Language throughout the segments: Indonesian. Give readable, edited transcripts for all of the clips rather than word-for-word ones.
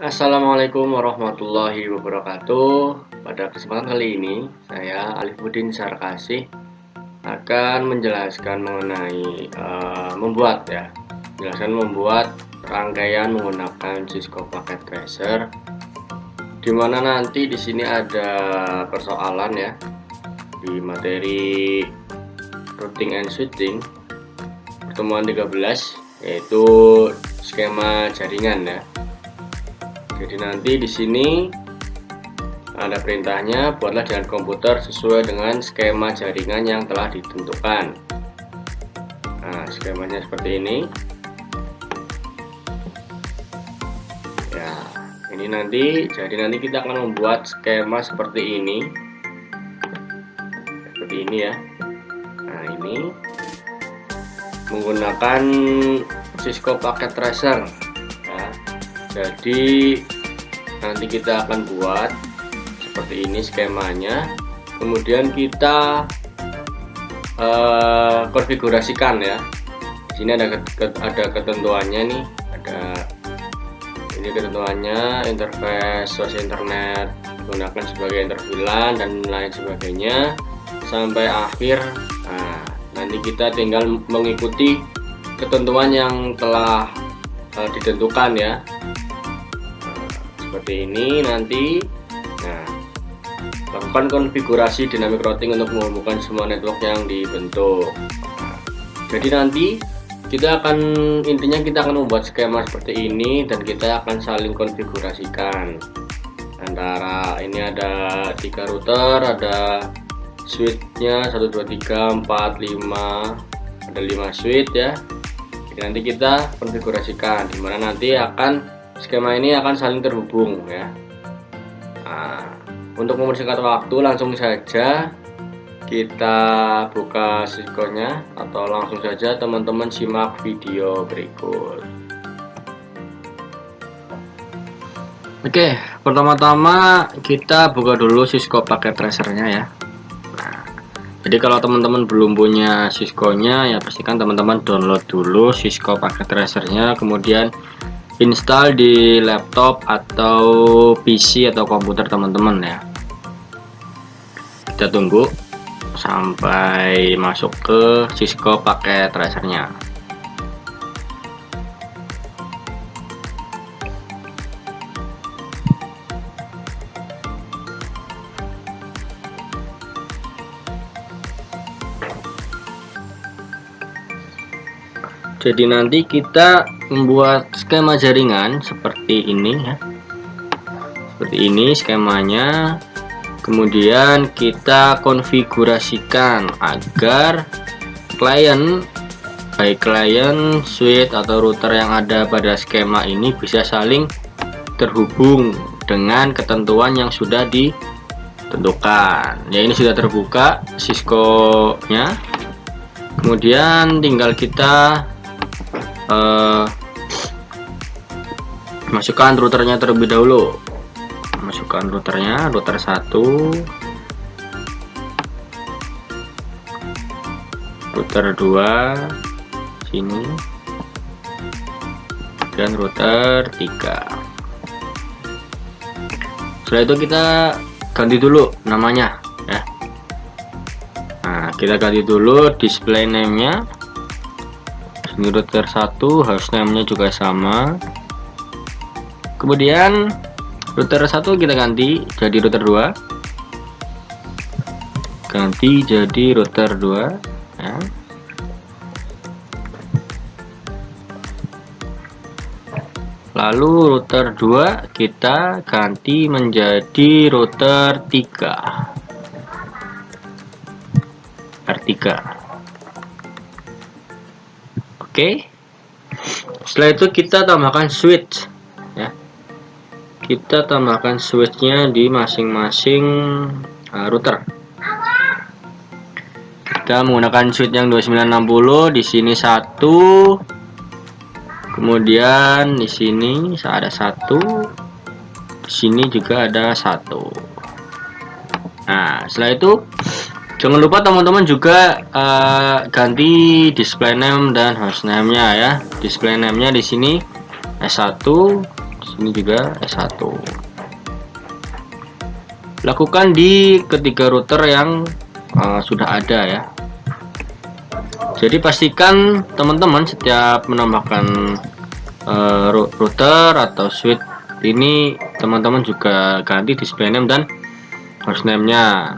Assalamualaikum warahmatullahi wabarakatuh. Pada kesempatan kali ini, saya Alifuddin Sarkasih akan menjelaskan mengenai membuat rangkaian menggunakan Cisco Packet Tracer. Di mana nanti di sini ada persoalan ya di materi routing and switching pertemuan 13, yaitu skema jaringan ya. Jadi nanti di sini ada perintahnya, buatlah jaringan komputer sesuai dengan skema jaringan yang telah ditentukan. Nah, skemanya seperti ini. Ya, ini nanti kita akan membuat skema seperti ini. Seperti ini ya. Nah, ini menggunakan Cisco Packet Tracer. Jadi nanti kita akan buat seperti ini skemanya, kemudian kita konfigurasikan ya. Di sini ada ketentuannya nih, ini ketentuannya, interface source internet digunakan sebagai interVLAN dan lain sebagainya sampai akhir. Nah, nanti kita tinggal mengikuti ketentuan yang telah ditentukan ya. Seperti ini nanti. Nah, lakukan konfigurasi dynamic routing untuk menghubungkan semua network yang dibentuk. Nah, jadi nanti intinya kita akan membuat skema seperti ini dan kita akan saling konfigurasikan antara ini ada 3 router, ada switchnya 1 2 3 4 5, ada 5 switch ya. Jadi nanti kita konfigurasikan dimana nanti skema ini akan saling terhubung ya. Nah, untuk mempersingkat waktu langsung saja kita buka Cisco-nya, atau langsung saja teman-teman simak video berikut. Oke, pertama-tama kita buka dulu Cisco Packet Tracer-nya ya. Nah, jadi kalau teman-teman belum punya Cisco-nya ya pastikan teman-teman download dulu Cisco Packet Tracer-nya, kemudian install di laptop atau PC atau komputer teman-teman ya. Kita tunggu sampai masuk ke Cisco Packet Tracer-nya. Jadi nanti kita membuat skema jaringan seperti ini ya. Seperti ini skemanya. Kemudian kita konfigurasikan agar baik klien, switch atau router yang ada pada skema ini bisa saling terhubung dengan ketentuan yang sudah ditentukan. Ya, ini sudah terbuka Cisco-nya. Kemudian tinggal kita masukkan routernya terlebih dahulu. Masukkan routernya, router 1, router 2 sini, dan router 3. Setelah itu kita ganti dulu namanya ya. Nah, kita ganti dulu display name-nya. Ini router 1, host name-nya juga sama. Kemudian router 1 kita ganti jadi router 2. Ganti jadi router 2 ya. Lalu router 2 kita ganti menjadi router 3. R3. Oke. Setelah itu kita tambahkan switch ya. Kita tambahkan switchnya di masing-masing router. Kita menggunakan switch yang 2960, di sini 1. Kemudian di sini ada 1. Di sini juga ada 1. Nah, setelah itu jangan lupa teman-teman juga ganti display name dan host name-nya ya. Display name-nya di sini S1, di sini juga S1. Lakukan di ketiga router yang sudah ada ya. Jadi pastikan teman-teman setiap menambahkan router atau switch ini teman-teman juga ganti display name dan hostname-nya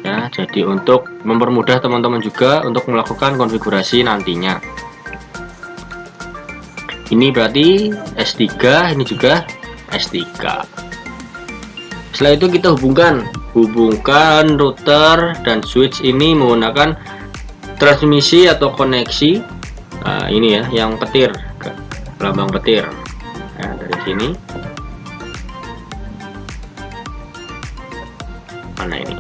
ya. Jadi untuk mempermudah teman-teman juga untuk melakukan konfigurasi nantinya. Ini berarti S3, ini juga S3. Setelah itu kita hubungkan router dan switch ini menggunakan transmisi atau koneksi. Nah, ini ya yang petir, lambang petir. Nah, dari sini mana ini?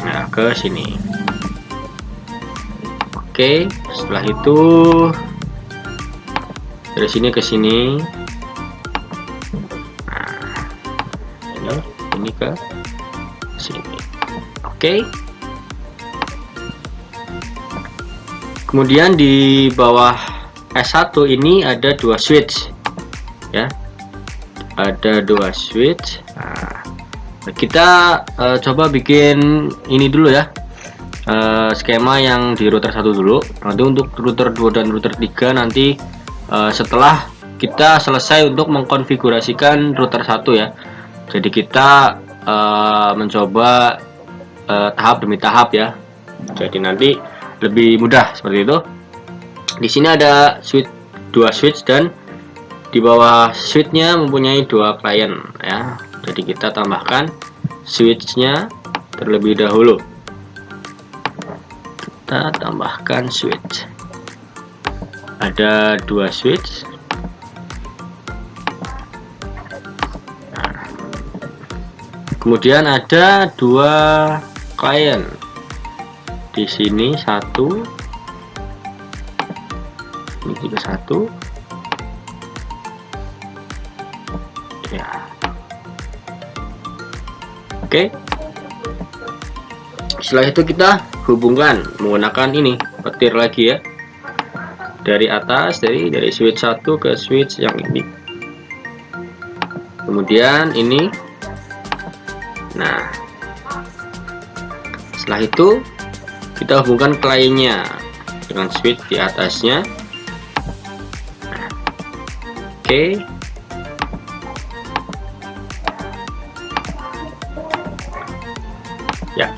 Nah, ke sini. Oke, setelah itu dari sini ke sini. Nah, ini ke sini. Oke. Kemudian di bawah S1 ini ada dua switch ya. Ada dua switch. Nah, kita coba bikin ini dulu ya. Skema yang di router 1 dulu. Nanti untuk router 2 dan router 3 nanti setelah kita selesai untuk mengkonfigurasikan router 1 ya. Jadi kita mencoba tahap demi tahap ya. Jadi nanti lebih mudah seperti itu. Di sini ada dua switch dan di bawah switchnya mempunyai dua klien ya. Jadi kita tambahkan switchnya terlebih dahulu. Kita tambahkan switch. Ada dua switch. Nah, kemudian ada dua klien. Di sini satu, ini juga satu. Ya. Oke. Setelah itu kita hubungkan menggunakan ini petir lagi ya. Dari atas, dari switch 1 ke switch yang ini. Kemudian ini. Nah, setelah itu kita hubungkan kliennya dengan switch di atasnya. Nah, oke. Ya.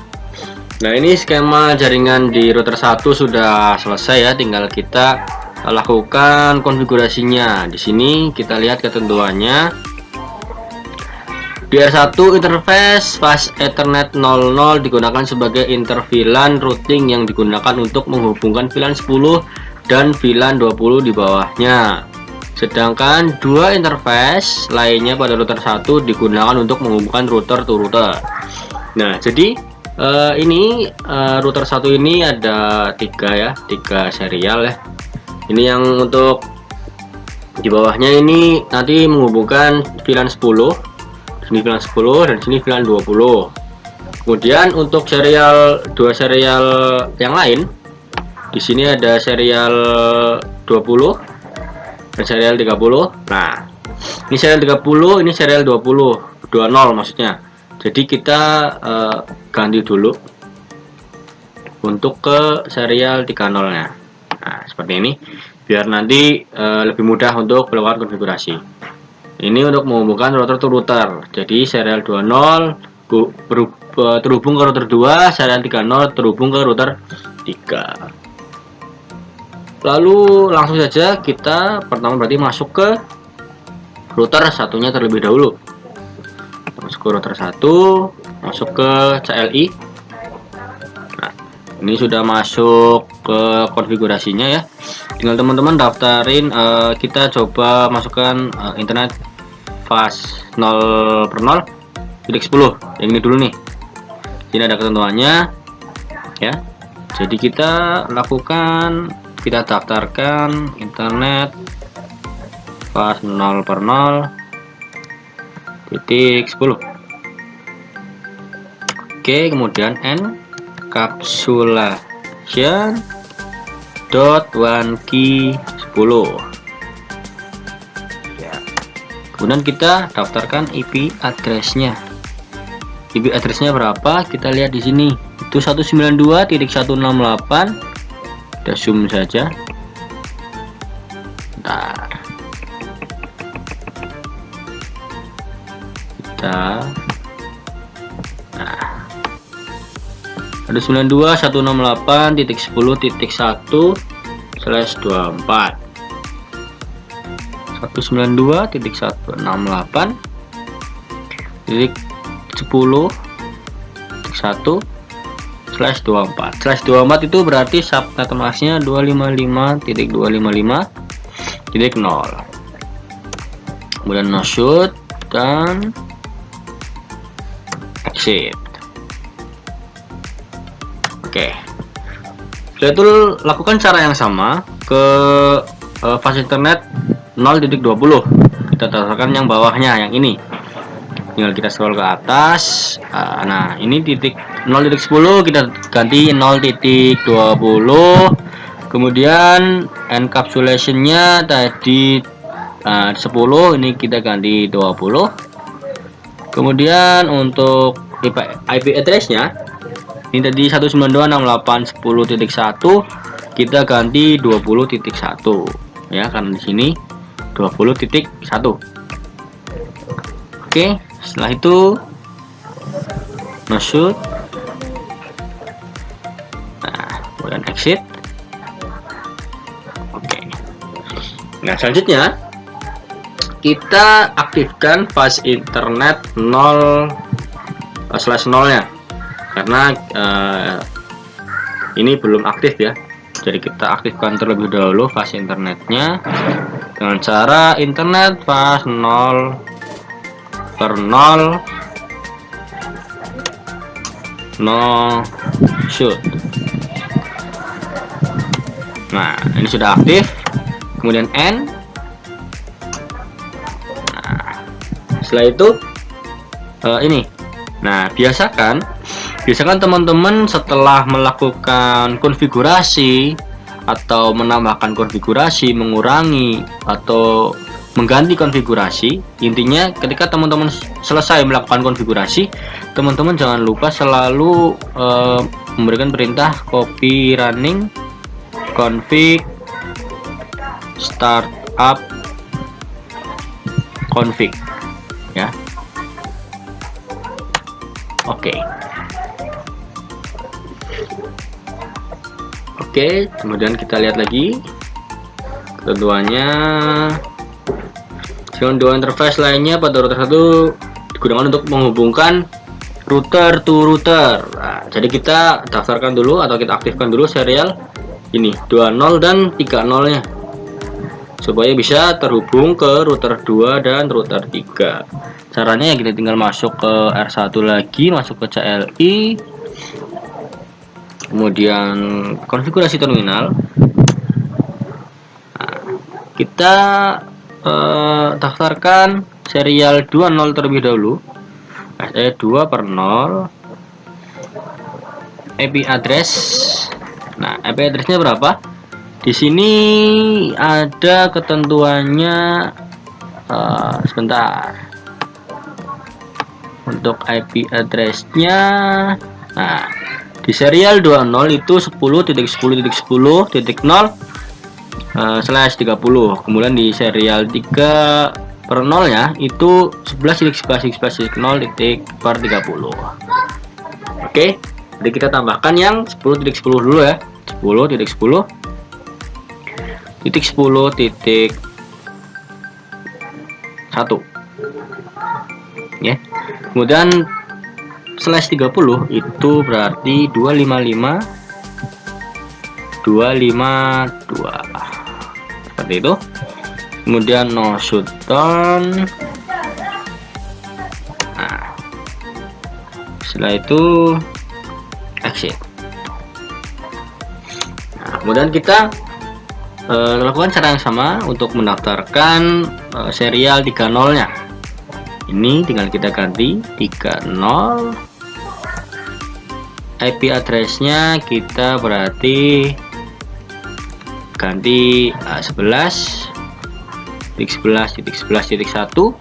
Nah, ini skema jaringan di router 1 sudah selesai ya, tinggal kita lakukan konfigurasinya. Di sini kita lihat ketentuannya. DR1 interface fast Ethernet 00 digunakan sebagai interVLAN routing yang digunakan untuk menghubungkan VLAN 10 dan VLAN 20 di bawahnya. Sedangkan dua interface lainnya pada router 1 digunakan untuk menghubungkan router to router. Nah, jadi ini router 1 ini ada tiga serial ya. Ini yang untuk di bawahnya ini nanti menghubungkan VLAN 10, sini VLAN 10 dan sini VLAN 20. Kemudian untuk dua serial yang lain, di sini ada serial 20 dan serial 30. Nah, ini serial 30, ini serial 20 maksudnya. Jadi kita ganti dulu untuk ke serial 30 nya. Nah, seperti ini biar nanti lebih mudah untuk melakukan konfigurasi. Ini untuk menghubungkan router to router. Jadi serial 20 terhubung ke router 2, serial 30 terhubung ke router 3. Lalu langsung saja kita pertama berarti masuk ke router satunya terlebih dahulu. Masuk ke router 1, masuk ke CLI. Nah, ini sudah masuk ke konfigurasinya ya. Tinggal teman-teman daftarin, kita coba masukkan internet fast 0/0 titik 10 yang ini dulu nih. Ini ada ketentuannya ya. Jadi kita daftarkan internet fast 0/0 titik 10. Oke, kemudian encapsulation .1key 10 ya. Kemudian kita daftarkan IP address-nya. IP address-nya berapa? Kita lihat di sini. Itu 192.168. Kita zoom saja. Bentar. Nah, 192.168.10.1/24. 192.168.10.1/24. itu berarti subnet masknya 255.255.0. Kemudian no shoot dan exit. Oke. Setelah itu lakukan cara yang sama ke fast internet 0.20. Kita daftarkan yang bawahnya, yang ini. Tinggal kita scroll ke atas. Nah, ini titik 0.10 kita ganti 0.20. Kemudian encapsulation-nya tadi 10, ini kita ganti 20. Kemudian untuk IP address-nya ini tadi 192.168.10.1, kita ganti 20.1 ya, karena di sini 20.1. Oke, setelah itu no shoot. Nah, kemudian exit. Oke. Nah, selanjutnya kita aktifkan fast internet 0/0-nya karena ini belum aktif ya. Jadi kita aktifkan terlebih dahulu fast internetnya dengan cara internet fast 0/0 no shoot. Nah, ini sudah aktif. Kemudian end. Nah, setelah itu ini. Nah, biasakan teman-teman setelah melakukan konfigurasi atau menambahkan konfigurasi, mengurangi atau mengganti konfigurasi, intinya ketika teman-teman selesai melakukan konfigurasi, teman-teman jangan lupa selalu memberikan perintah copy running config startup config ya. Oke, kemudian kita lihat lagi ketentuannya. Dua interface lainnya pada router 1 digunakan untuk menghubungkan router to router. Nah, jadi kita daftarkan dulu atau kita aktifkan dulu serial ini 20 dan 30 nya supaya bisa terhubung ke router 2 dan router 3. Caranya ya kita tinggal masuk ke R1 lagi, masuk ke CLI, kemudian konfigurasi terminal. Nah, kita daftarkan serial 20 terlebih dahulu, SE2/0 IP address. Nah, IP addressnya berapa? Di sini ada ketentuannya, sebentar. Untuk IP addressnya, nah di serial 20 itu 10.10.10.0/30. Kemudian di serial 3/0 nya itu 11.11.11.0/30. Oke, jadi kita tambahkan yang 10.10 dulu ya. 10.10.10.1 ya. Kemudian /30 itu berarti 255.252 seperti itu. Kemudian no shutdown. Nah, setelah itu exit. Nah, kemudian kita lakukan cara yang sama untuk mendaftarkan serial 30 nya. Ini tinggal kita ganti 30. IP addressnya kita berarti ganti 11.11.11.1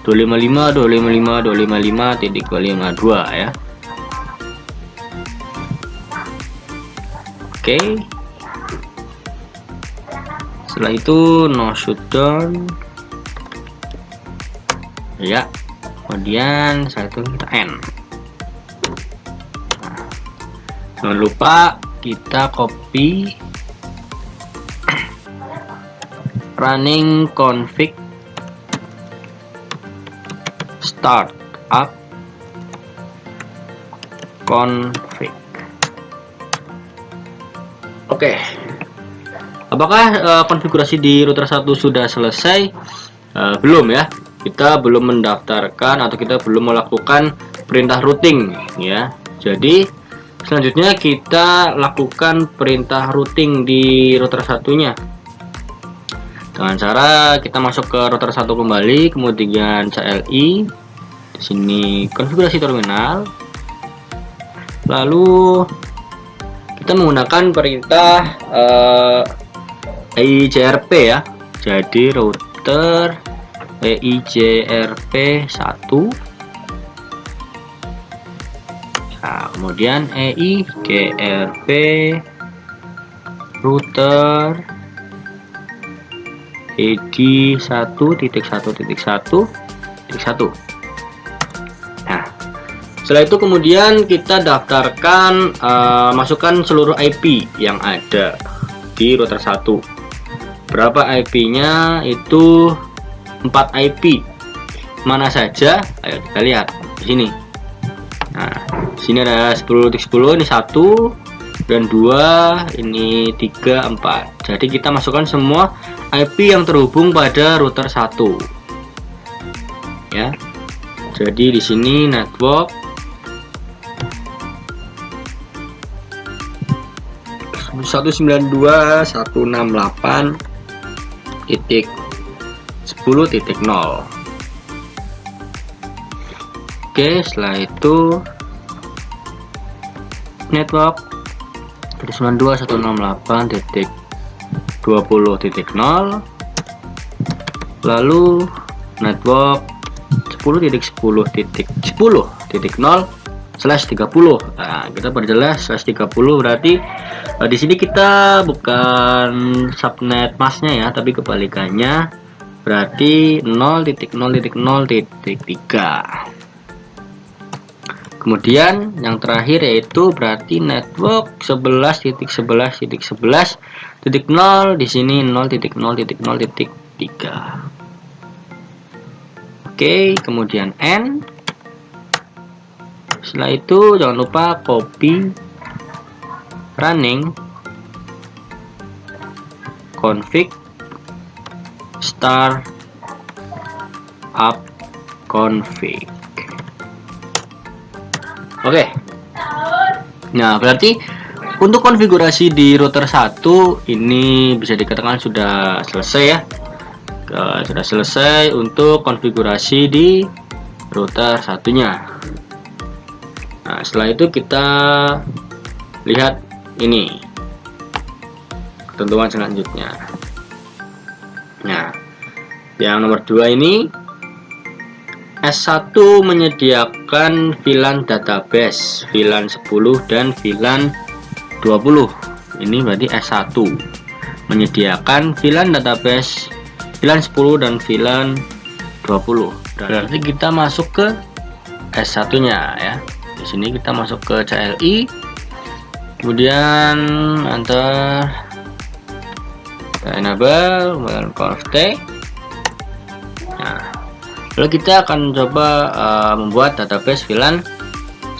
255 255 255.252 ya. Oke. Setelah itu no shutdown. Ya. Kemudian setelah itu kita end. Nah, jangan lupa kita copy running config startup config. Oke. Apakah konfigurasi di router 1 sudah selesai? Belum ya. Kita belum mendaftarkan atau kita belum melakukan perintah routing ya. Jadi selanjutnya kita lakukan perintah routing di router satunya. Dengan cara kita masuk ke router 1 kembali, kemudian CLI, di sini konfigurasi terminal, lalu kita menggunakan perintah EIGRP ya. Jadi router EIGRP 1. Nah, kemudian EIGRP router ED 1.1.1.1. Nah, setelah itu kemudian kita daftarkan, masukkan seluruh IP yang ada di router 1. Berapa IP-nya? Itu 4 IP. Mana saja? Ayo kita lihat di sini. Nah, di sini ada 10.10, ini 1 dan 2, ini 3, 4. Jadi kita masukkan semua IP yang terhubung pada router 1. Ya. Jadi di sini network 192.168.10.0. Oke, setelah itu network 192.168.20.0. lalu network 10.10.10.0/30. Nah, kita perjelas /30 berarti di sini kita bukan subnet masnya ya, tapi kebalikannya, berarti 0.0.0.3. Kemudian yang terakhir yaitu berarti network 11.11.11.0, di sini 0.0.0.3. Oke, kemudian N. Setelah itu jangan lupa copy running config startup config. Oke. Nah, berarti untuk konfigurasi di router 1 ini bisa dikatakan sudah selesai ya. Sudah selesai untuk konfigurasi di router satunya. Nah, setelah itu kita lihat ini ketentuan selanjutnya. Nah, yang nomor 2 ini S1 menyediakan VLAN database VLAN 10 dan VLAN 20. Ini berarti S1 menyediakan VLAN database VLAN 10 dan VLAN 20. Berarti kita masuk ke S1-nya ya. Di sini kita masuk ke CLI. Kemudian enter enable conft. Nah, lalu kita akan coba membuat database VLAN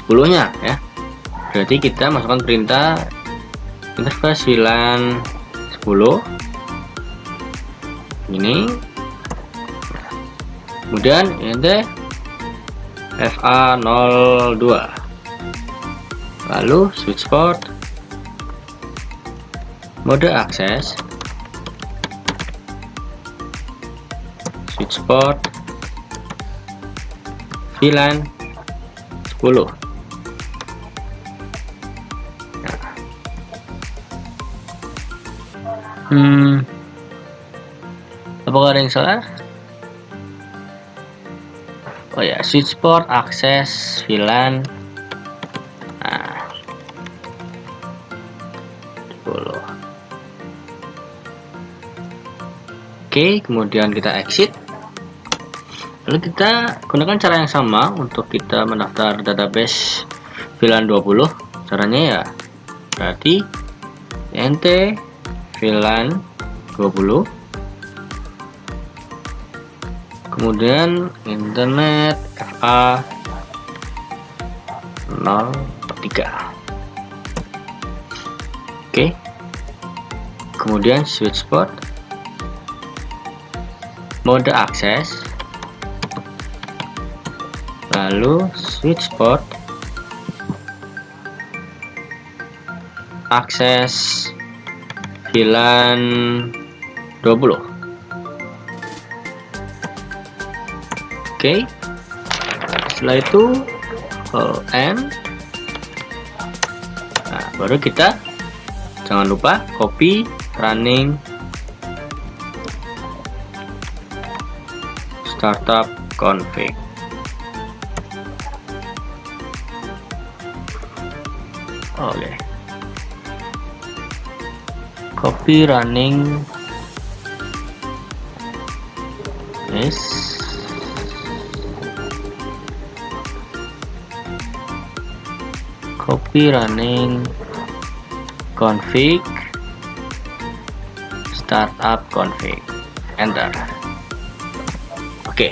10-nya ya. Berarti kita masukkan perintah interface VLAN 10 ini. Kemudian ini FA02. Lalu switch port, mode akses, switch port VLAN 10. Apakah ada yang salah? oh ya, switch port, akses, VLAN. Nah, 10. Oke, kemudian kita exit. Lalu kita gunakan cara yang sama untuk kita mendaftar database VLAN 20. Caranya ya berarti int VLAN 20, kemudian internet FA 03. Oke, kemudian switch port, mode akses, lalu switch port, akses VLAN 20. Oke, setelah itu end. Nah, baru kita jangan lupa copy running startup config. Oke, copy running yes, copy running config startup config, enter. Oke.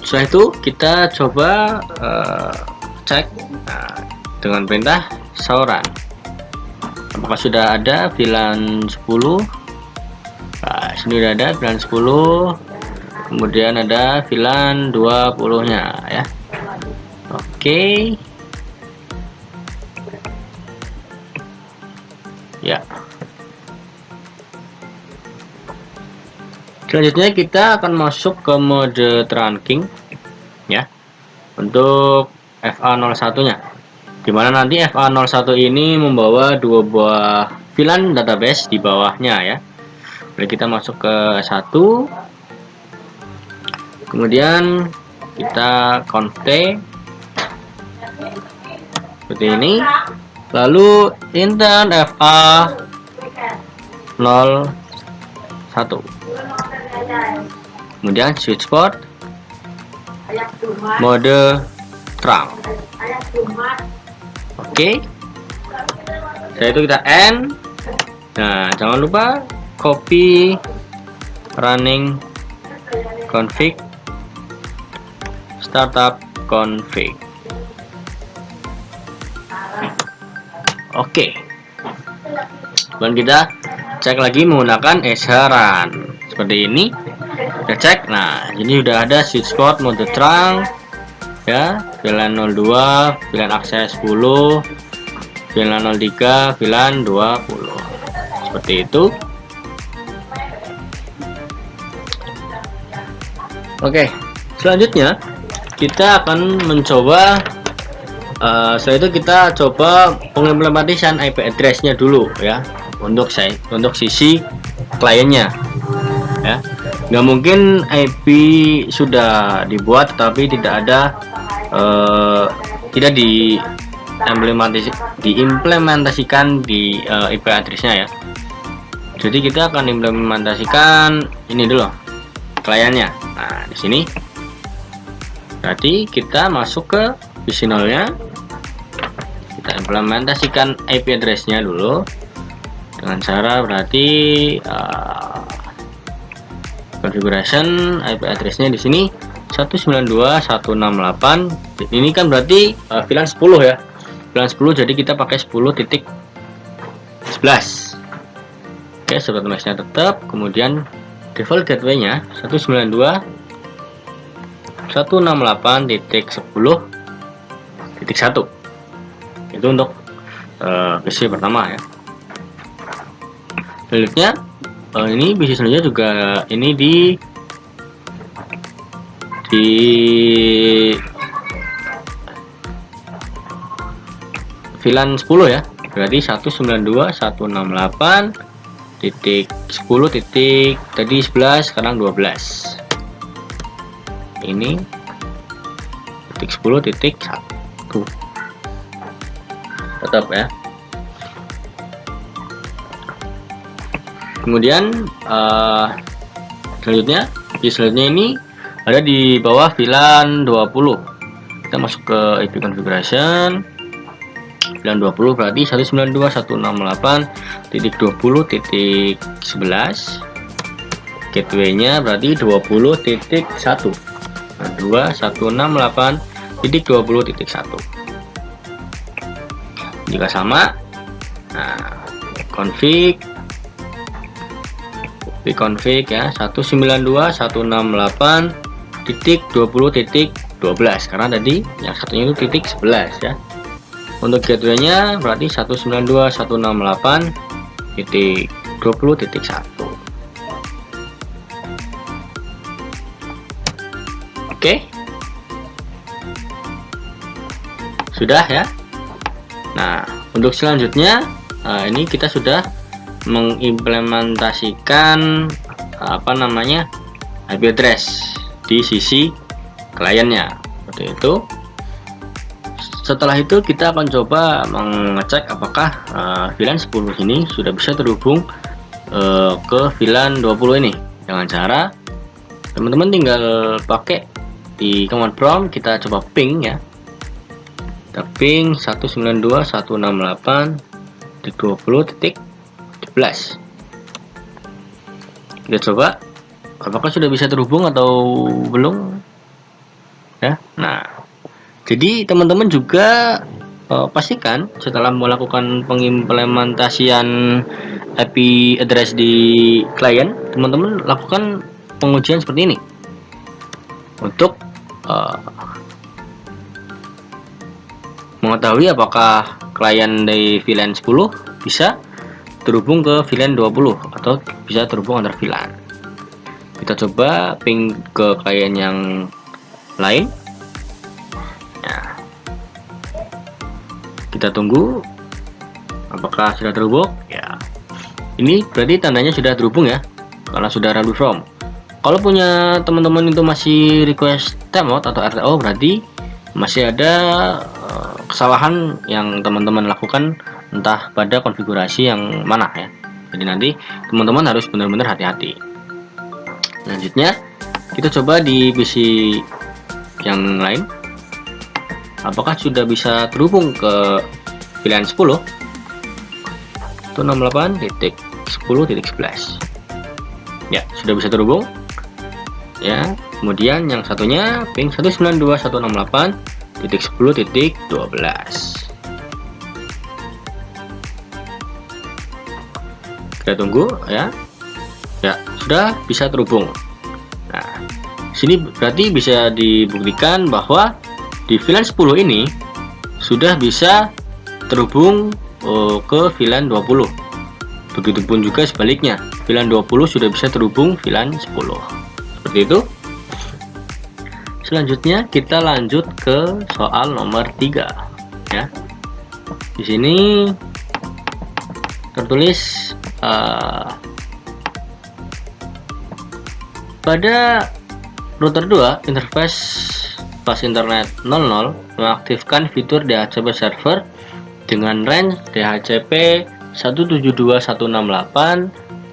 Setelah itu kita coba cek dengan perintah show run apakah sudah ada VLAN 10. Nah, sini sudah ada VLAN 10, kemudian ada VLAN 20 nya ya. Oke. Ya, selanjutnya kita akan masuk ke mode trunking ya, untuk FA01 nya, dimana nanti FA01 ini membawa 2 buah VLAN database di bawahnya ya. Jadi kita masuk ke 1, kemudian kita config seperti ini, lalu intern FA01, kemudian switch port, mode trunk. Oke, setelah itu kita end. Nah, jangan lupa copy running config startup config. Oke, dan kita cek lagi menggunakan run seperti ini. Kita cek, nah ini sudah ada switch port, mode trunk ya, VLAN 02, VLAN akses 10, VLAN 03, VLAN 20, seperti itu. Oke, selanjutnya kita akan mencoba setelah itu kita coba pengimplementasian IP address-nya dulu ya, untuk sisi kliennya ya. Nggak mungkin IP sudah dibuat tapi tidak ada tidak diimplementasikan di IP address-nya ya. Jadi kita akan implementasikan ini dulu kliennya. Nah, di sini berarti kita masuk ke visinal-nya, kita implementasikan IP address-nya dulu dengan cara berarti configuration IP address-nya di sini 192.168. Ini kan berarti VLAN 10 ya, VLAN 10, jadi kita pakai 10.11. Oke, sobat mesh-nya tetap, kemudian default gateway-nya 192.168.10.1. Itu untuk PC pertama ya. Selanjutnya ini PC selanjutnya juga ini di VLAN 10 ya, berarti 192.168 titik 10 titik tadi 11, sekarang 12. Ini titik 10 titik 1 tetap ya. Kemudian selanjutnya ini ada di bawah VLAN 20. Kita masuk ke IP configuration. VLAN 20 berarti 192.168.20.11. Gateway-nya berarti 20.1. Nah, 2168.20.1. Jika sama, nah, config ya 192.168.20.12 karena tadi yang satunya itu titik 11 ya. Untuk gateway-nya berarti 192.168.20.1. Oke. Sudah ya. Nah, untuk selanjutnya ini kita sudah mengimplementasikan IP address di sisi kliennya seperti itu. Setelah itu kita akan coba mengecek apakah VLAN 10 ini sudah bisa terhubung ke VLAN 20 ini dengan cara teman-teman tinggal pakai di command prompt, kita coba ping ya. Kita ping 192.168.20.11. Kita coba apakah sudah bisa terhubung atau belum ya. Nah, jadi teman-teman juga pastikan setelah melakukan pengimplementasian IP address di klien, teman-teman lakukan pengujian seperti ini untuk mengetahui apakah klien dari VLAN 10 bisa terhubung ke VLAN 20 atau bisa terhubung antar VLAN. Kita coba ping ke klien yang lain. Nah, kita tunggu apakah sudah terhubung ya. Ini berarti tandanya sudah terhubung ya, karena sudah run from. Kalau punya teman-teman itu masih request timeout atau RTO, berarti masih ada kesalahan yang teman-teman lakukan entah pada konfigurasi yang mana ya. Jadi nanti teman-teman harus benar-benar hati-hati. Selanjutnya kita coba di PC yang lain, apakah sudah bisa terhubung ke VLAN 10 itu 68.10.11 ya, sudah bisa terhubung ya. Kemudian yang satunya ping 192.168.10.12. Kita tunggu ya. Ya, sudah bisa terhubung. Nah, sini berarti bisa dibuktikan bahwa di VLAN 10 ini sudah bisa terhubung ke VLAN 20. Begitupun juga sebaliknya, VLAN 20 sudah bisa terhubung VLAN 10. Seperti itu. Selanjutnya kita lanjut ke soal nomor 3 ya. Di sini tertulis pada router 2 interface pas internet 00 mengaktifkan fitur DHCP server dengan range DHCP 172.168.10.11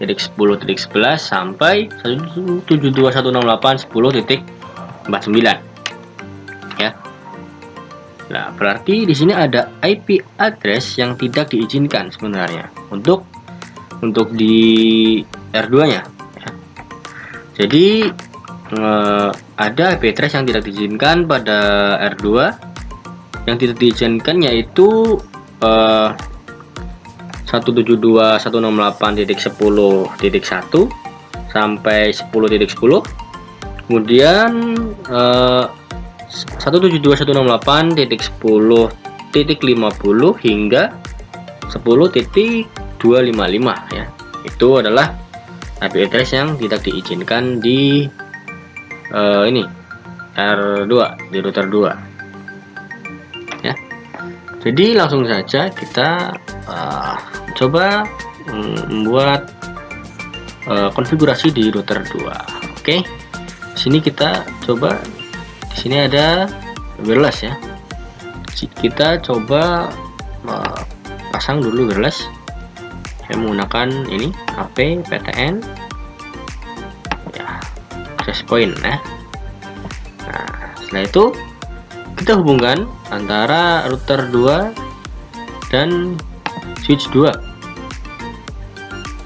sampai 172.168.10.49 ya. Nah, berarti di sini ada IP address yang tidak diizinkan sebenarnya untuk di R2-nya ya. Jadi ada IP address yang tidak diizinkan pada R2. Yang tidak diizinkan yaitu 172.168.10.1 sampai 10.10. Kemudian 172.168.10.50 hingga 10.255 ya. Itu adalah IP address yang tidak diizinkan di ini R2, di router 2 ya. Jadi langsung saja kita coba membuat konfigurasi di router 2. Oke. Sini kita coba, di sini ada wireless ya. Kita coba pasang dulu wireless. Saya menggunakan ini HP PTN ya, access point ya. Nah, setelah itu kita hubungkan antara router 2 dan switch 2.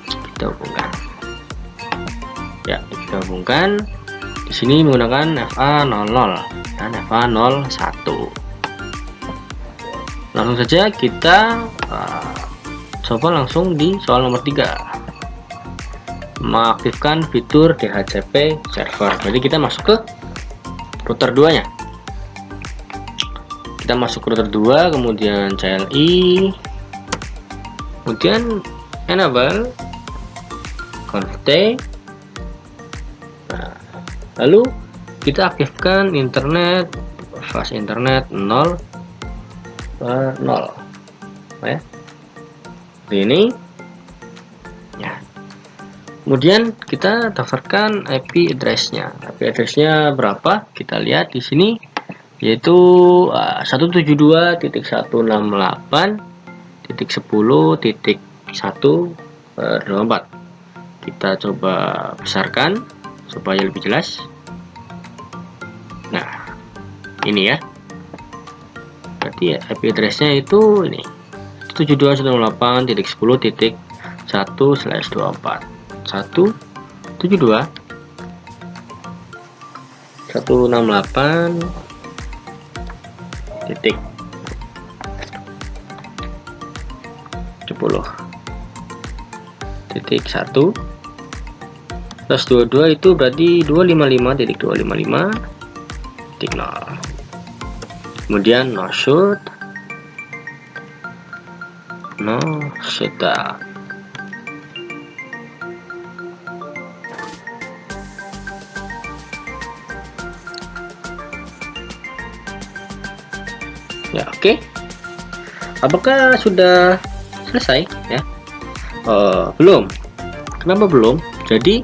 Kita hubungkan ya, kita hubungkan. Di sini menggunakan FA00 dan FA01. Langsung saja kita coba langsung di soal nomor 3, mengaktifkan fitur DHCP server. Jadi kita masuk ke router 2 nya, kita masuk ke router 2, kemudian CLI, kemudian enable config. Nah, lalu kita aktifkan internet, fast internet 0 ya, ini ya. Kemudian kita daftarkan IP address-nya. IP address-nya berapa? Kita lihat di sini, yaitu 172.168.10.1/24. Kita coba besarkan supaya lebih jelas. Nah, ini ya. Berarti ya, IP address-nya itu ini 172.168.10/24. 172.168.10.1 plus 22 itu berarti 255.255.0. Kemudian no shoot, no setup. Ya, oke. Apakah sudah selesai ya? Belum. Kenapa belum? Jadi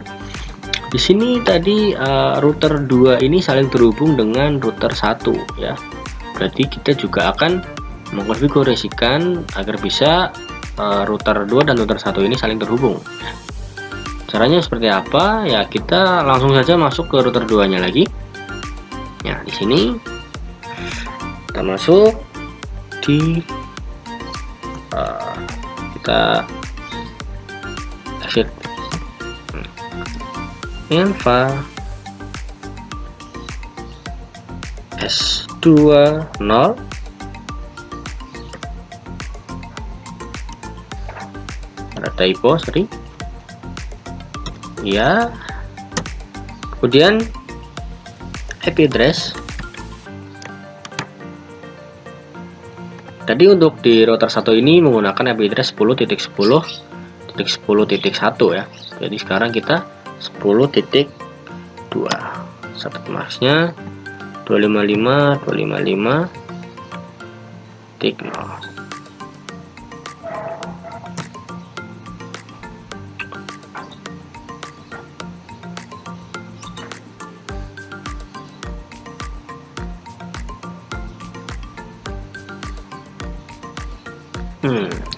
di sini tadi router 2 ini saling terhubung dengan router 1 ya. Berarti kita juga akan mengkonfigurasikan agar bisa router 2 dan router 1 ini saling terhubung. Caranya seperti apa? Ya, kita langsung saja masuk ke router 2 nya lagi. Ya, di sini kita masuk di kita exit Enva S20 ada typo, sorry ya. Kemudian IP address tadi untuk di router 1 ini menggunakan IP address 10.10.10.1 ya. Jadi sekarang kita 10.2, subnet masknya 255.255.0.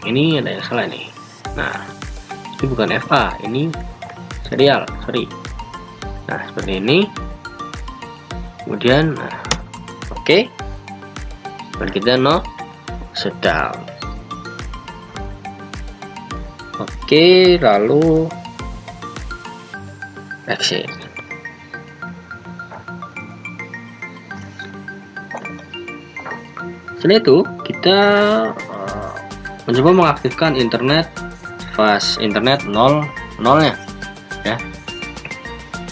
Ini ada yang salah nih. Nah, ini bukan FA, ini serial, sorry. Nah, seperti ini. Kemudian oke. Dan kita no shutdown. Oke, lalu exit. Setelah itu kita mencoba mengaktifkan internet fast internet 0 nya ya.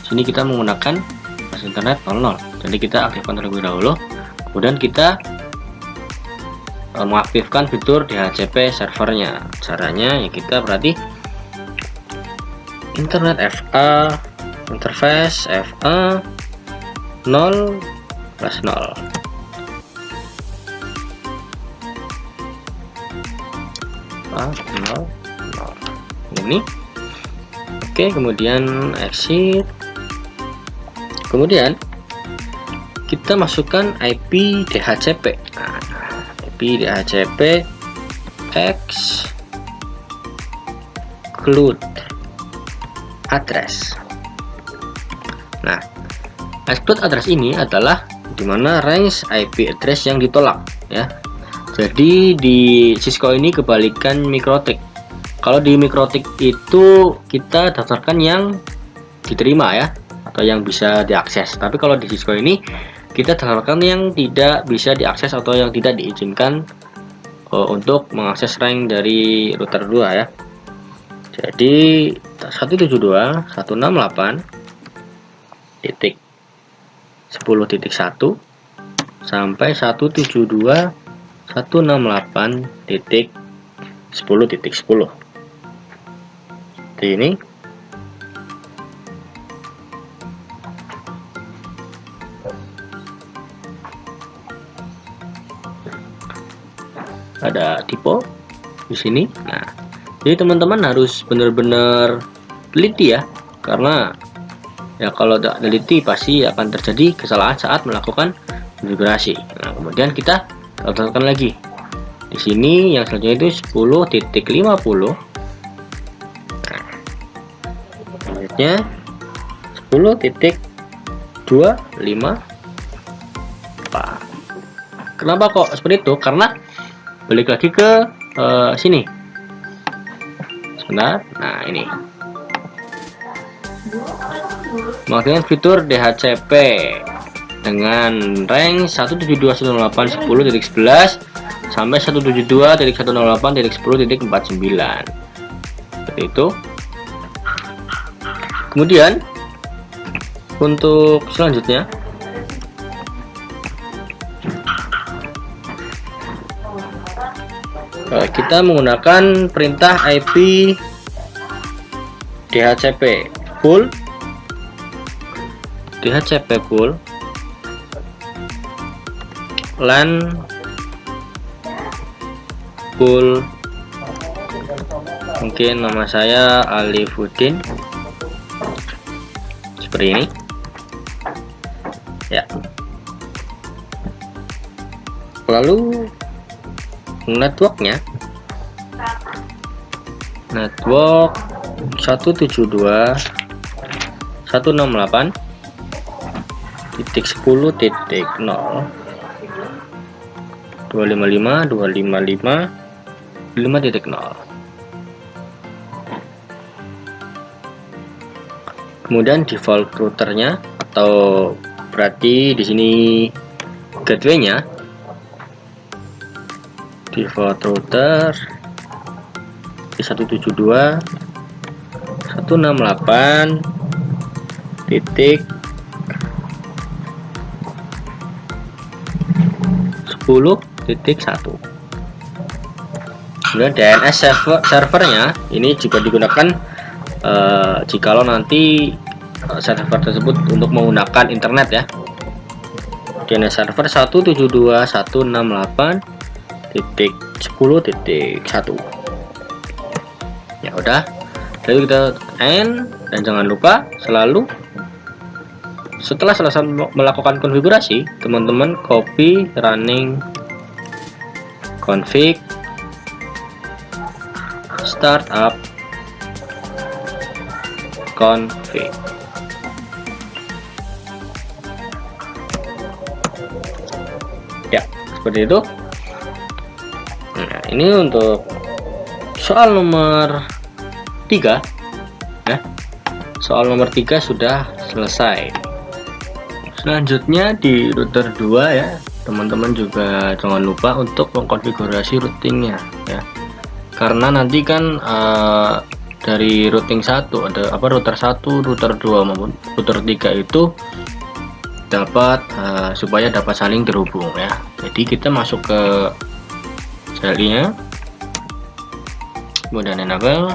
Sini kita menggunakan fast internet 00. Jadi kita aktifkan terlebih dahulu. Kemudian kita mengaktifkan fitur DHCP servernya. Caranya ya, kita berarti internet FA interface FA 0 plus 0. Ini Oke, kemudian exit. Kemudian kita masukkan IP DHCP. Nah, IP DHCP exclude address. Nah, exclude address ini adalah dimana range IP address yang ditolak ya. Jadi di Cisco ini kebalikan MikroTik. Kalau di MikroTik itu kita daftarkan yang diterima ya, atau yang bisa diakses. Tapi kalau di Cisco ini kita daftarkan yang tidak bisa diakses atau yang tidak diizinkan untuk mengakses rank dari router 2 ya. Jadi 172.168.10.1 sampai 172.168.10.10. Seperti ini. Ada tipe di sini. Nah, jadi teman-teman harus benar-benar teliti ya, karena ya kalau tidak teliti pasti akan terjadi kesalahan saat melakukan konfigurasi. Nah, kemudian kita daftarkan lagi di sini yang selanjutnya itu 10.50. Nah, selanjutnya 10.25. Kenapa kok seperti itu? Karena balik lagi ke sini sebentar. Nah, ini mengaktifkan fitur DHCP dengan rank 172.168.10.11 sampai 172.168.10.49 seperti itu. Kemudian untuk selanjutnya kita menggunakan perintah IP DHCP full LAN full, mungkin nama saya Alifuddin, seperti ini ya. Lalu networknya, network 172.168.10.0 255.255.5.0. Kemudian default routernya, atau berarti di sini gateway-nya, default router di 172.168.10.1. Kemudian DNS servernya ini juga digunakan jikalau nanti server tersebut untuk menggunakan internet ya. DNS server 172.168.10.1. Ya udah, lalu kita end, dan jangan lupa selalu setelah selesai melakukan konfigurasi, teman-teman copy running config startup config. Ya, seperti itu. Nah, ini untuk soal nomor 3 ya. Soal nomor 3 sudah selesai. Selanjutnya di router 2 ya, teman-teman juga jangan lupa untuk mengkonfigurasi routingnya ya, karena nanti kan dari routing 1 ada router 1, router 2 maupun router 3 itu dapat supaya dapat saling terhubung ya. Jadi kita masuk ke serinya, kemudian enable,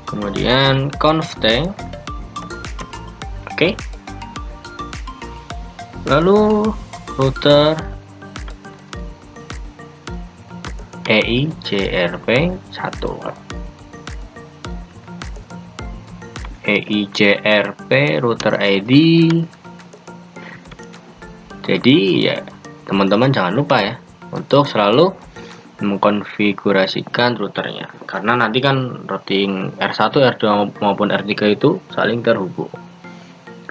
kemudian conft, oke. Lalu router EIGRP1. EIGRP router ID. Jadi ya teman-teman jangan lupa ya untuk selalu mengkonfigurasikan routernya, karena nanti kan routing R1, R2 maupun R3 itu saling terhubung.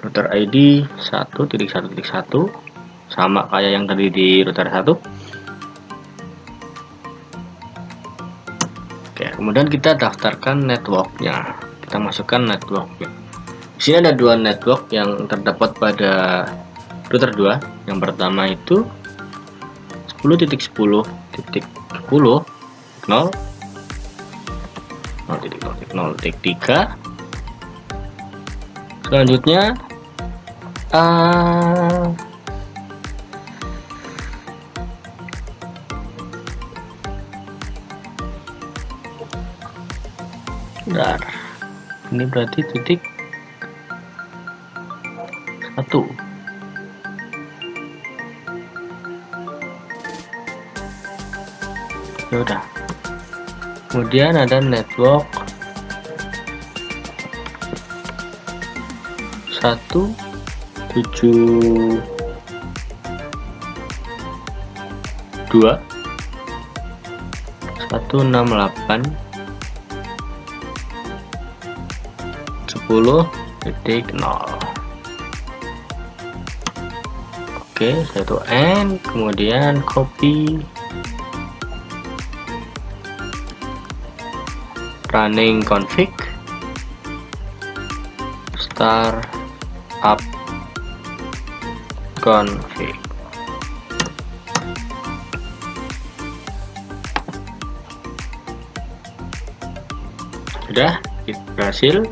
Router ID 1.1.1 sama kayak yang tadi di router 1. Oke, kemudian kita daftarkan networknya, kita masukkan networknya. Di sini ada dua network yang terdapat pada router 2. Yang pertama itu 10.10.0 0.0.0.3. Selanjutnya bentar, ini berarti titik 1. Ya udah. Kemudian ada network 172.168.10.0. Oke, satu N, kemudian copy running config start up config. Sudah berhasil.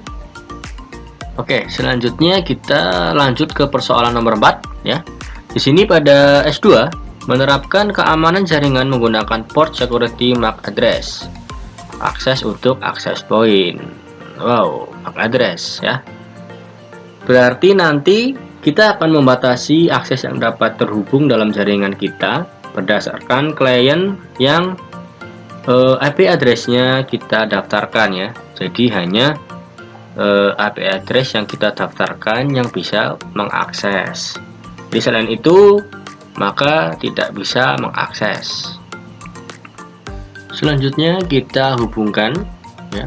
Oke, selanjutnya kita lanjut ke persoalan nomor 4 ya. Di sini pada S2 menerapkan keamanan jaringan menggunakan port security MAC address. Akses untuk access point. Wow, MAC address ya. Berarti nanti kita akan membatasi akses yang dapat terhubung dalam jaringan kita berdasarkan klien yang IP address-nya kita daftarkan ya. Jadi hanya IP address yang kita daftarkan yang bisa mengakses. Jadi selain itu maka tidak bisa mengakses. Selanjutnya kita hubungkan ya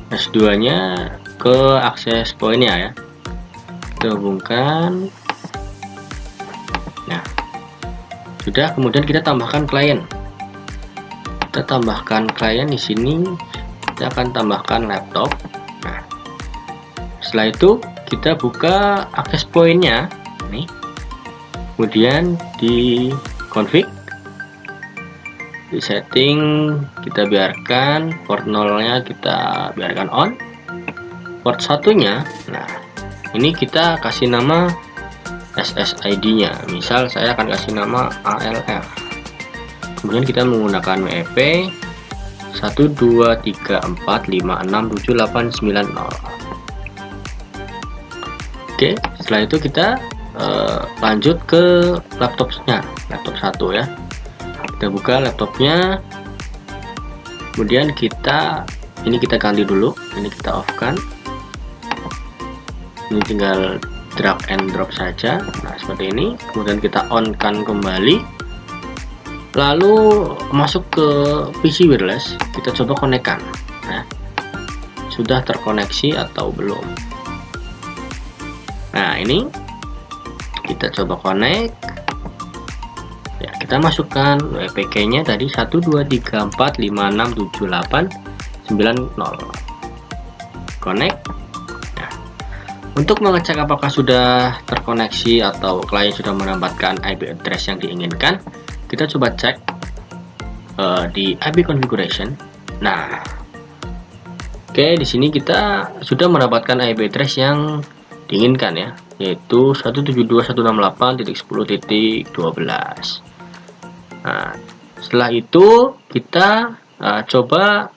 S2 nya ke akses pointnya ya. Kita hubungkan. Nah, sudah. Kemudian kita tambahkan klien. Kita tambahkan klien di sini. Kita akan tambahkan laptop. Nah, setelah itu kita buka akses pointnya. Nih. Kemudian di config. Di setting kita biarkan port 0 nya kita biarkan on, port 1 nya nah ini kita kasih nama SSID nya, misal saya akan kasih nama ALR. Kemudian kita menggunakan WEP 12345678990. Oke, setelah itu kita lanjut ke laptopnya, laptop 1 ya. Kita buka laptopnya, kemudian ini kita ganti dulu, ini kita off kan, ini tinggal drag and drop saja. Nah seperti ini, kemudian kita on kan kembali, lalu masuk ke PC wireless, kita coba konekkan ya. Sudah terkoneksi atau belum. Nah ini kita coba connect ya, kita masukkan WPK nya tadi 12345678990. Connect. Nah, untuk mengecek apakah sudah terkoneksi atau klien sudah mendapatkan IP address yang diinginkan, kita coba cek di IP configuration. Nah, oke, di sini kita sudah mendapatkan IP address yang diinginkan ya, yaitu 172.168.10.12. Nah, setelah itu kita coba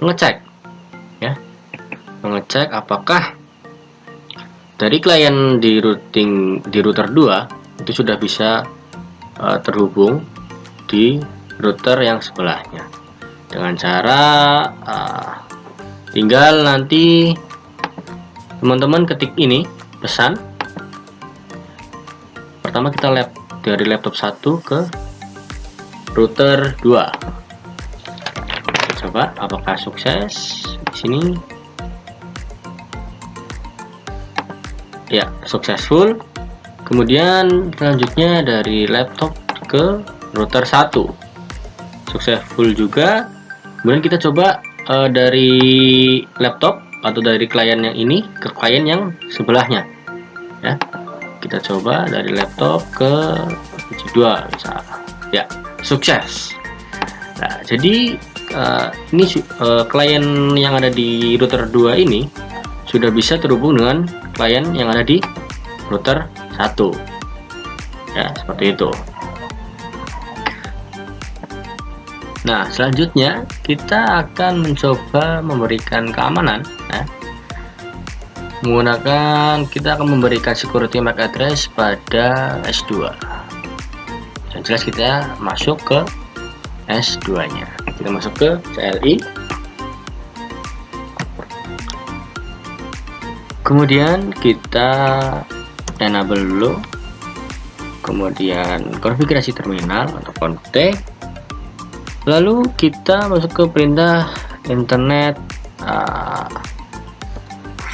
mengecek ya, mengecek apakah dari klien di router 2 itu sudah bisa terhubung di router yang sebelahnya dengan cara tinggal nanti teman-teman ketik ini pesan. Pertama kita dari laptop 1 ke router 2. Kita coba apakah sukses. Di sini ya, successful. Kemudian selanjutnya dari laptop ke router 1 successful juga. Kemudian kita coba dari laptop atau dari klien yang ini ke klien yang sebelahnya ya. Kita coba dari laptop ke PC2 misalnya ya, sukses. Nah, jadi ini klien yang ada di router 2 ini sudah bisa terhubung dengan klien yang ada di router 1 ya, seperti itu. Nah, selanjutnya kita akan mencoba memberikan keamanan ya. Kita akan memberikan security MAC address pada S2. Yang jelas kita masuk ke S2 nya. Kita masuk ke CLI. Kemudian kita enable dulu, kemudian konfigurasi terminal atau config, lalu kita masuk ke perintah internet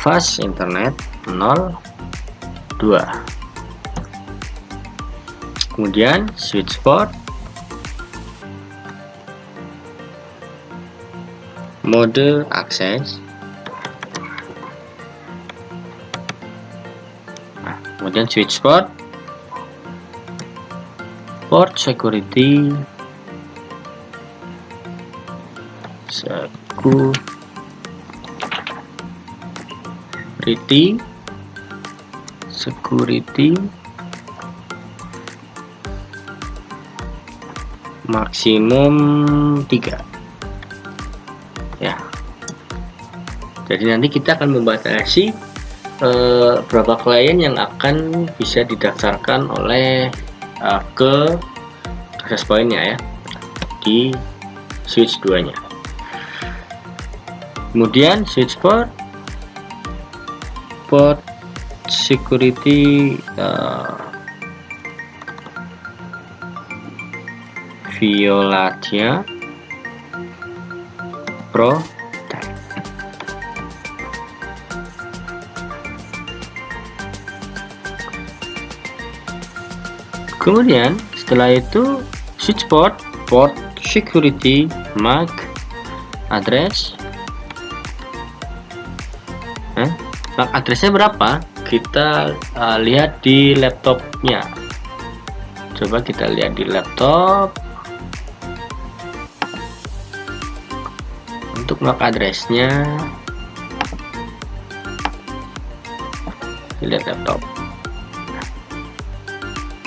fast internet 02, kemudian switch port, mode akses, kemudian switch port, port security, maksimum 3 ya. Jadi nanti kita akan membatasi berapa klien yang akan bisa didaftarkan oleh ke access point-nya ya di switch 2 nya. Kemudian switch port security Violatnya protect. Kemudian setelah itu switch port security MAC address. MAC addressnya berapa? Kita lihat di laptopnya. Coba kita lihat di laptop. Untuk MAC addressnya, lihat laptop.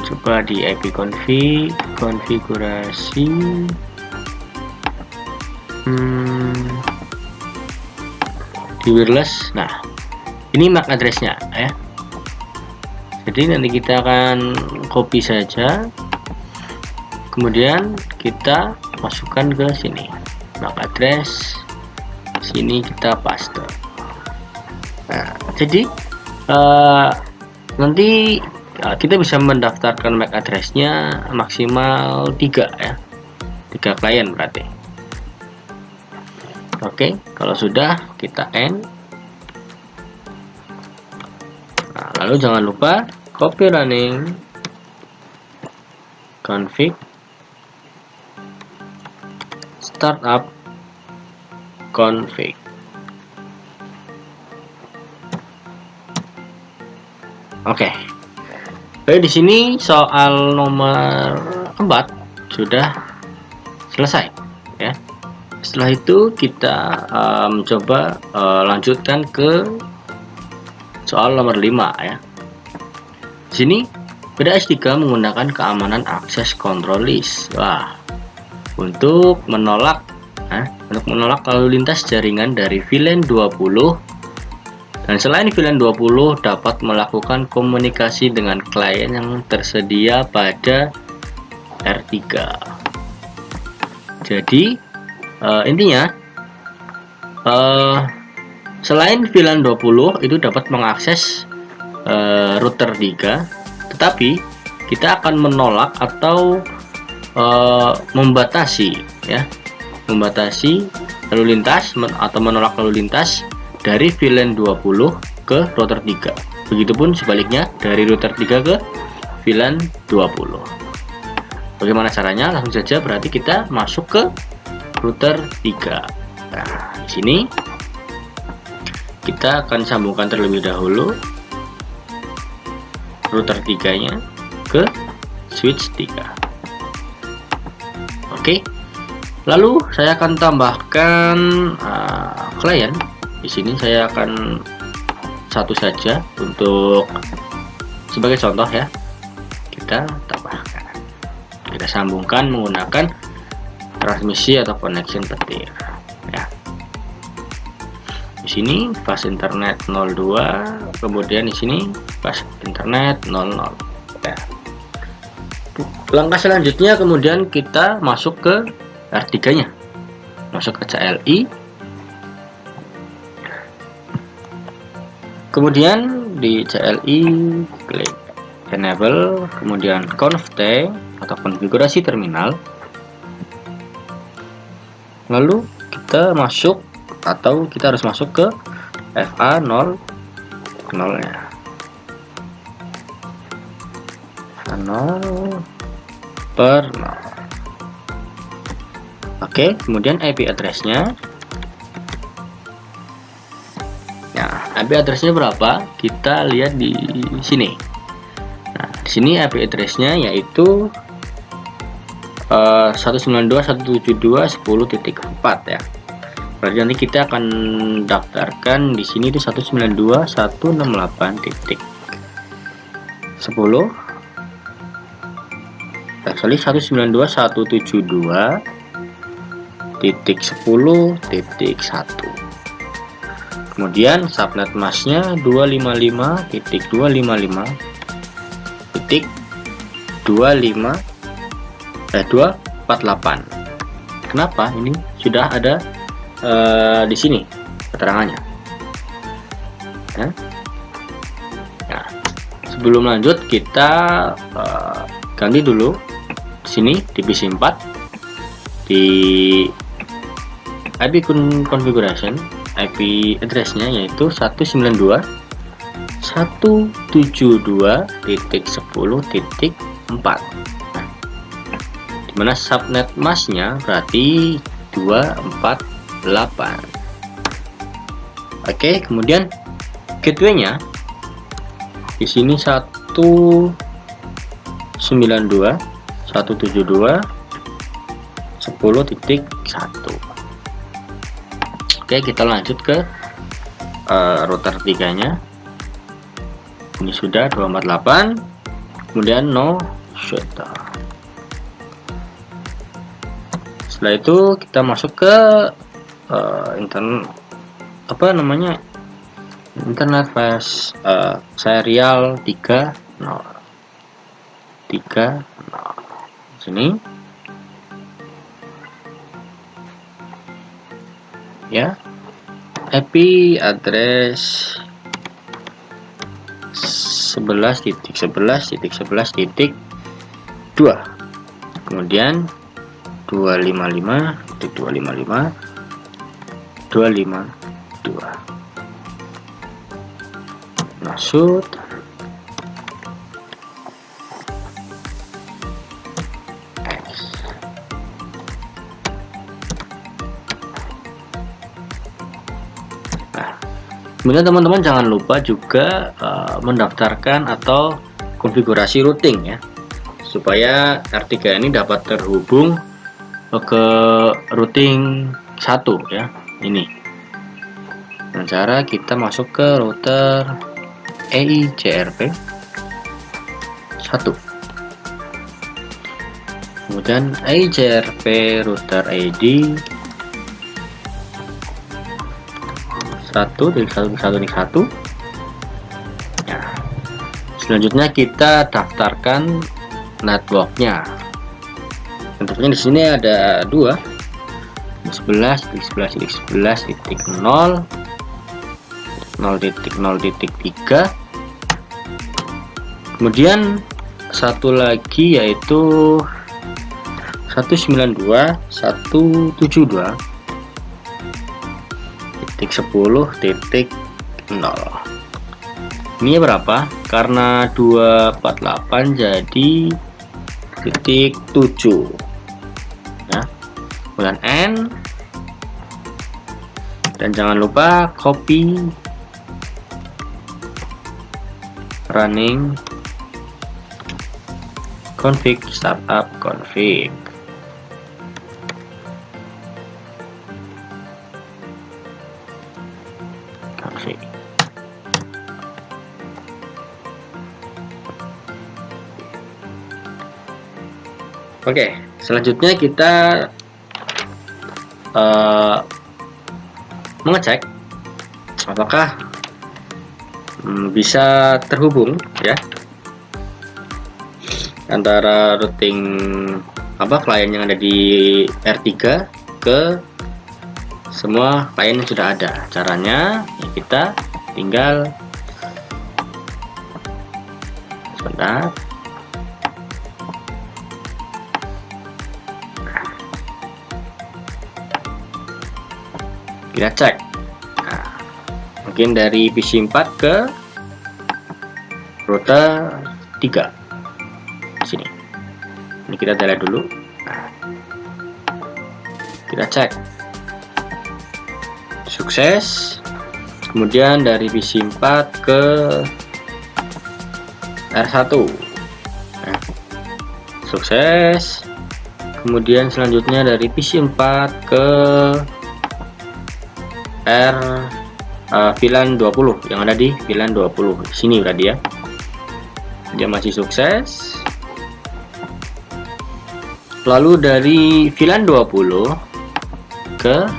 Coba di ipconfig konfigurasi. Di wireless. Nah, ini MAC addressnya ya. Jadi nanti kita akan copy saja, kemudian kita masukkan ke sini MAC address, sini kita paste. Nah, jadi nanti kita bisa mendaftarkan MAC addressnya maksimal 3 ya, 3 klien berarti. Oke, kalau sudah kita end. Nah, lalu jangan lupa copy running config startup config. Oke. Baik, di sini soal nomor 4 sudah selesai ya. Setelah itu kita mencoba lanjutkan ke soal nomor 5 ya. Di sini PDS3 menggunakan keamanan akses control list. Wah, untuk menolak lalu lintas jaringan dari VLAN 20, dan selain VLAN 20 dapat melakukan komunikasi dengan klien yang tersedia pada R3. Jadi intinya selain VLAN 20 itu dapat mengakses router 3, tetapi kita akan menolak atau membatasi lalu lintas atau menolak lalu lintas dari VLAN 20 ke router 3. Begitupun sebaliknya dari router 3 ke VLAN 20. Bagaimana caranya? Langsung saja, berarti kita masuk ke router 3. Nah, di sini kita akan sambungkan terlebih dahulu router 3-nya ke switch 3. Oke. Lalu saya akan tambahkan klien. Di sini saya akan satu saja untuk sebagai contoh ya. Kita tambahkan. Kita sambungkan menggunakan transmisi atau connection petir. Ya. Di sini fast internet 02, kemudian di sini fast internet 00. Ya. Langkah selanjutnya kemudian kita masuk ke R3-nya. Masuk ke CLI. Kemudian di CLI klik enable, kemudian conft atau konfigurasi terminal. Lalu kita masuk atau kita harus masuk ke FA00 nya. 0 per 0. Oke, kemudian IP address-nya. Nah, IP address-nya berapa? Kita lihat di sini. Nah, di sini IP address-nya yaitu 192.172.10.4 ya. Berarti nanti kita akan daftarkan di sini itu 192.172.10.1. Kemudian subnet masknya 255.250.248. Kenapa ini sudah ada di sini keterangannya? Nah, sebelum lanjut kita ganti dulu di sini di PC4 di IP configuration. IP address-nya yaitu 192.172.10.4. Dimana subnet masknya berarti 248. Oke, kemudian gateway-nya di sini 192.172.10.1. Oke, kita lanjut ke router 3-nya. Ini sudah 248. Kemudian no shutdown. Setelah itu kita masuk ke internet internet flash serial 30 sini ya. IP address 11.11.11.2, kemudian 255.255.252 masuk. Kemudian teman-teman jangan lupa juga mendaftarkan atau konfigurasi routing ya, supaya R3 ini dapat terhubung ke routing 1 ya. Ini dengan cara kita masuk ke router EIGRP 1, kemudian EIGRP router ID 1.1.1.1. Nah, selanjutnya kita daftarkan networknya. Bentuknya di sini ada 2, 11, titik 11, titik 11, titik 0, 0.0.3. Kemudian satu lagi yaitu 192, 172, titik 10, titik 0. Ini berapa? Karena 248 jadi titik 7 ya. Kemudian N, dan jangan lupa copy running config startup config. Oke, selanjutnya kita mengecek apakah bisa terhubung ya antara routing klien yang ada di R3 ke semua klien yang sudah ada. Caranya ya kita tinggal sebentar. Kita cek. Nah, mungkin dari PC 4 ke router 3 sini. Ini kita delete dulu. Nah, kita cek. Sukses. Kemudian dari PC 4 ke R1. Nah, sukses. Kemudian selanjutnya dari PC 4 ke VLAN 20 yang ada di VLAN 20 sini berarti ya. Dia masih sukses. Lalu dari VLAN 20 ke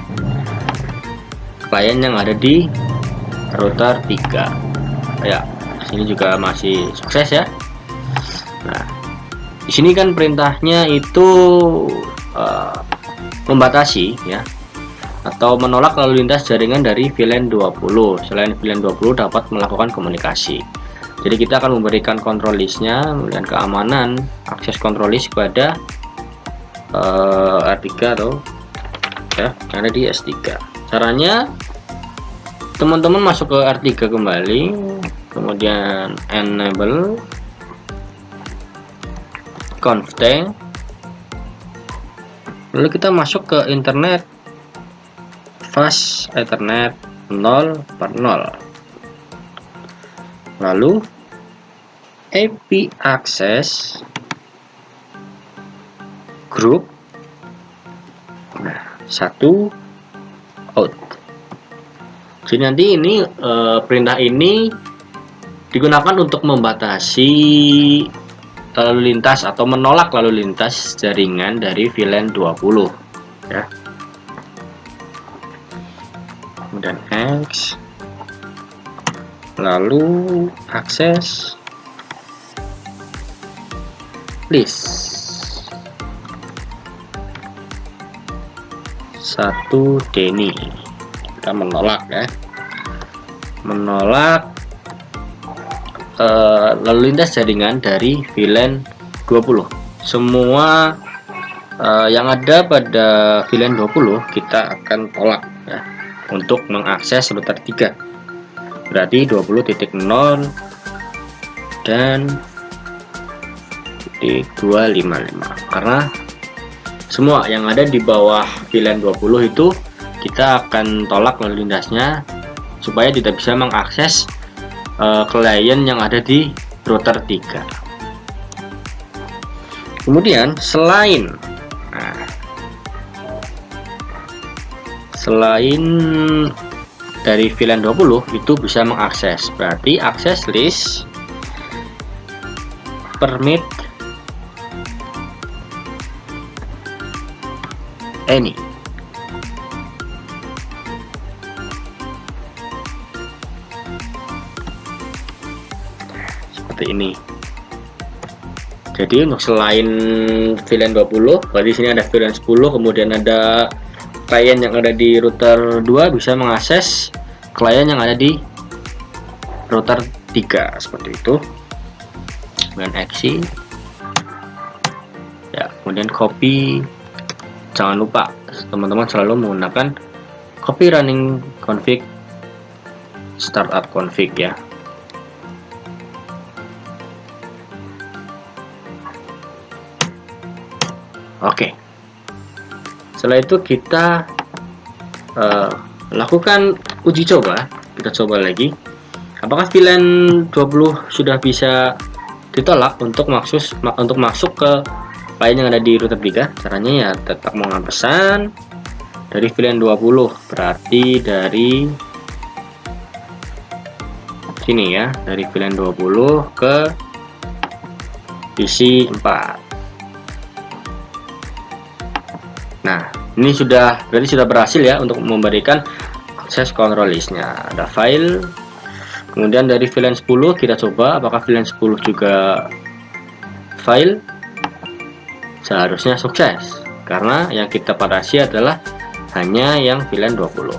klien yang ada di router 3. Ya, sini juga masih sukses ya. Nah, di sini kan perintahnya itu membatasi ya, atau menolak lalu lintas jaringan dari VLAN 20. Selain VLAN 20 dapat melakukan komunikasi. Jadi kita akan memberikan control listnya, kemudian keamanan, akses control list kepada R3 atau ya yang ada di S3. Caranya teman-teman masuk ke R3 kembali, kemudian enable config, lalu kita masuk ke internet fast Ethernet 0/0, lalu IP access group 1 out. Jadi nanti ini perintah ini digunakan untuk membatasi lalu lintas atau menolak lalu lintas jaringan dari VLAN 20 ya. Kemudian X, lalu akses list 1 Denny. Kita menolak ya, menolak lalu lintas jaringan dari VLAN 20. Semua yang ada pada VLAN 20 kita akan tolak ya, untuk mengakses router 3. Berarti 20.0 dan 255. Karena semua yang ada di bawah VLAN 20 itu kita akan tolak lalu lintasnya supaya tidak bisa mengakses klien yang ada di router 3. Kemudian selain dari VLAN 20 itu bisa mengakses, berarti akses list permit any. Seperti ini. Jadi untuk selain VLAN 20, berarti sini ada VLAN 10, kemudian ada klien yang ada di router 2 bisa mengakses klien yang ada di router 3 seperti itu. Kemudian exit. Ya, kemudian copy. Jangan lupa teman-teman selalu menggunakan copy running config startup config ya. Oke. Setelah itu kita lakukan uji coba. Kita coba lagi. Apakah VLAN 20 sudah bisa ditolak untuk masuk ke klien yang ada di router 3? Caranya ya tetap mengambil pesan dari VLAN 20, berarti dari sini ya, dari VLAN 20 ke PC 4. Nah, ini berarti sudah berhasil ya untuk memberikan akses control listnya. Ada file. Kemudian dari VLAN 10 kita coba apakah VLAN 10 juga file. Seharusnya sukses karena yang kita batasi adalah hanya yang VLAN 20.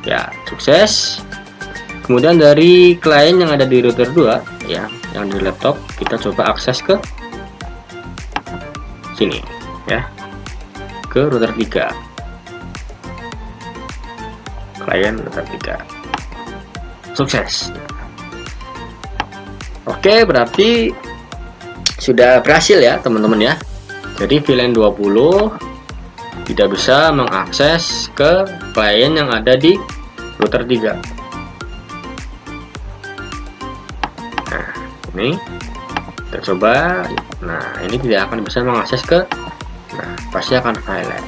Ya, sukses. Kemudian dari klien yang ada di router 2 ya, yang di laptop, kita coba akses ke sini ya, ke router 3. Klien router 3. Sukses. Oke, berarti sudah berhasil ya teman-teman ya. Jadi VLAN 20 tidak bisa mengakses ke klien yang ada di router 3. Nah, ini kita coba. Nah, ini tidak akan bisa mengakses ke, nah pasti akan VLAN.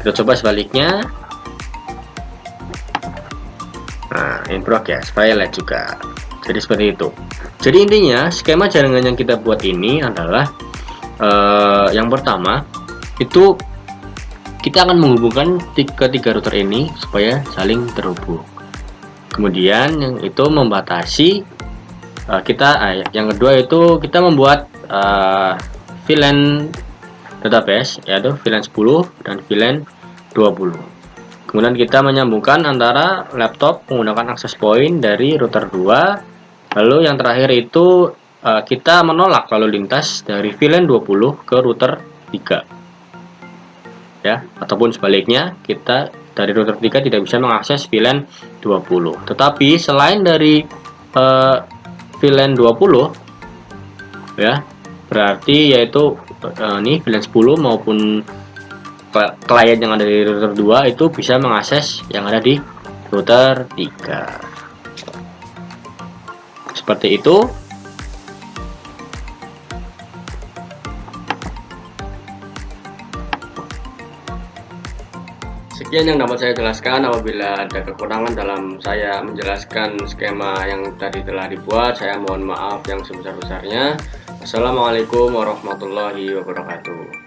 Kita coba sebaliknya. Nah, in progress VLAN juga. Jadi seperti itu. Jadi intinya skema jaringan yang kita buat ini adalah yang pertama itu kita akan menghubungkan ketiga router ini supaya saling terhubung. Kemudian yang itu membatasi yang kedua itu kita membuat VLAN database, yaitu VLAN 10 dan VLAN 20. Kemudian kita menyambungkan antara laptop menggunakan access point dari router 2. Lalu yang terakhir itu kita menolak lalu lintas dari VLAN 20 ke router 3. Ya, ataupun sebaliknya, kita dari router 3 tidak bisa mengakses VLAN 20. Tetapi selain dari VLAN 20 ya, berarti yaitu ini VLAN 10 maupun klien yang ada di router 2 itu bisa mengakses yang ada di router 3. Seperti itu. Sekian yang dapat saya jelaskan. Apabila ada kekurangan dalam saya menjelaskan skema yang tadi telah dibuat, saya mohon maaf yang sebesar-besarnya. Assalamualaikum warahmatullahi wabarakatuh.